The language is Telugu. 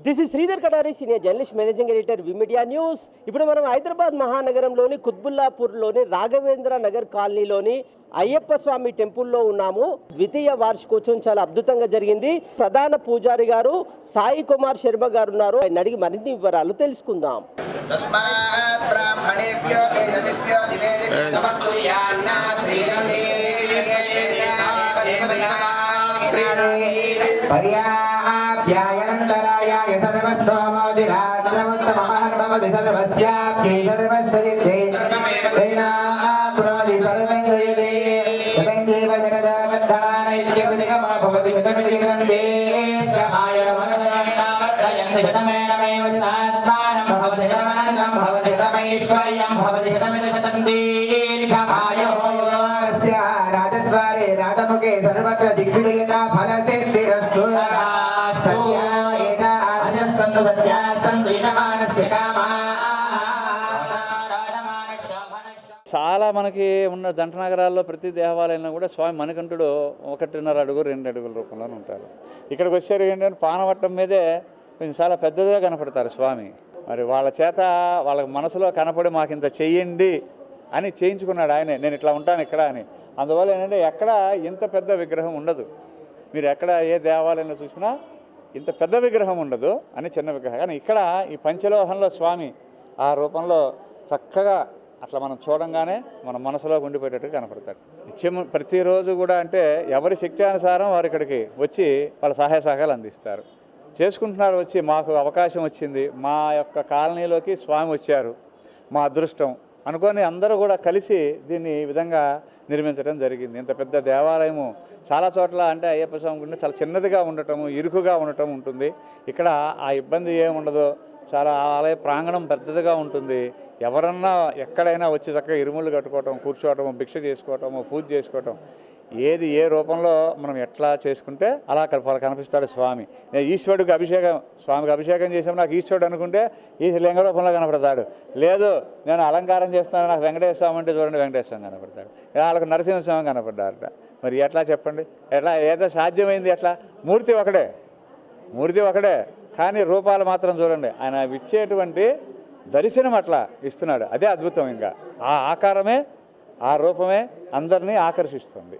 This is Sridhar Kadari, senior journalist, managing editor, we media news. ఇప్పుడు మనం హైదరాబాద్ మహానగరంలోని కుత్బుల్లాపూర్లోని రాఘవేంద్ర నగర్ కాలనీలోని అయ్యప్ప స్వామి టెంపుల్లో ఉన్నాము. ద్వితీయ వార్షికోత్సవం చాలా అద్భుతంగా జరిగింది. ప్రధాన పూజారి గారు సాయి కుమార్ శర్మ గారు ఉన్నారు. ఆయన అడిగి మరిన్ని వివరాలు తెలుసుకుందాం. पर्याप्यायनन्तरायाय सर्वस्वमोदिरात्मवत्तमहर्भवति सर्वस्याप्यै सर्वस्वजित्यै दैनाप्नोति सर्वं जयते यतञ्जीव जगदावद्धानैक्यविनिगमा भवति शतमितिग्रन्थे आयुर्मनोरण्णावर्धयन्ति शतमेनमेव शतात्मानं भवति शतमनन्तं भवति शतमैश्वर्यं भवति शतमिति शतं दीर्घमायुः राजद्वारे राजमुखे सर्वत्र दिग्विजयता फलसिद्धिरस्तु చాలా మనకి ఉన్న జంట నగరాల్లో ప్రతి దేవాలయంలో కూడా స్వామి మణికంఠుడు 1.5 అడుగు 2 అడుగుల రూపంలోనే ఉంటారు. ఇక్కడికి వచ్చారు ఏంటంటే పానవట్టం మీదే కొంచెం చాలా పెద్దదిగా కనపడతారు స్వామి. మరి వాళ్ళ చేత వాళ్ళ మనసులో కనపడి మాకు ఇంత చెయ్యండి అని చేయించుకున్నాడు ఆయనే, నేను ఇట్లా ఉంటాను ఇక్కడ అని. అందువల్ల ఏంటంటే ఎక్కడ ఇంత పెద్ద విగ్రహం ఉండదు. మీరు ఎక్కడ ఏ దేవాలయంలో చూసినా ఇంత పెద్ద విగ్రహం ఉండదు అని చిన్న విగ్రహం. కానీ ఇక్కడ ఈ పంచలోహంలో స్వామి ఆ రూపంలో చక్కగా అట్లా మనం చూడంగానే మన మనసులో ఉండిపోయేటట్టుగా కనపడతాడు. నిత్యం ప్రతిరోజు కూడా అంటే ఎవరి శక్తి అనుసారం వారు ఇక్కడికి వచ్చి వాళ్ళ సహాయ సహకారాలు అందిస్తారు, చేసుకుంటున్నారు. వచ్చి మాకు అవకాశం వచ్చింది, మా యొక్క కాలనీలోకి స్వామి వచ్చారు, మా అదృష్టం అనుకొని అందరూ కూడా కలిసి దీన్ని ఈ విధంగా నిర్మించడం జరిగింది. ఇంత పెద్ద దేవాలయము చాలా చోట్ల అంటే అయ్యప్ప స్వామి గుడి చాలా చిన్నదిగా ఉండటము, ఇరుకుగా ఉండటం ఉంటుంది. ఇక్కడ ఆ ఇబ్బంది ఏముండదు. చాలా ఆలయ ప్రాంగణం పెద్దదిగా ఉంటుంది. ఎవరన్నా ఎక్కడైనా వచ్చి చక్కగా ఇరుముళ్ళు కట్టుకోవటం, కూర్చోవటము, భిక్ష చేసుకోవటము, పూజ చేసుకోవటం, ఏది ఏ రూపంలో మనం ఎట్లా చేసుకుంటే అలా కనిపిస్తాడు స్వామి. నేను ఈశ్వరుడికి అభిషేకం, స్వామికి అభిషేకం చేసాము నాకు ఈశ్వరుడు అనుకుంటే ఈ లింగ రూపంలో కనపడతాడు. లేదు నేను అలంకారం చేస్తున్నాను నాకు వెంకటేశ్వర స్వామి అంటే చూడండి వెంకటేశ్వర స్వామి కనపడతాడు. వాళ్ళకు నరసింహస్వామి కనపడ్డారట. మరి ఎట్లా చెప్పండి, ఎట్లా ఏదో సాధ్యమైంది? ఎట్లా? మూర్తి ఒకడే కానీ రూపాలు మాత్రం చూడండి. ఆయన ఇచ్చేటువంటి దర్శనం అట్లా ఇస్తున్నాడు. అదే అద్భుతం. ఇంకా ఆ ఆకారమే, ఆ రూపమే అందరినీ ఆకర్షిస్తుంది.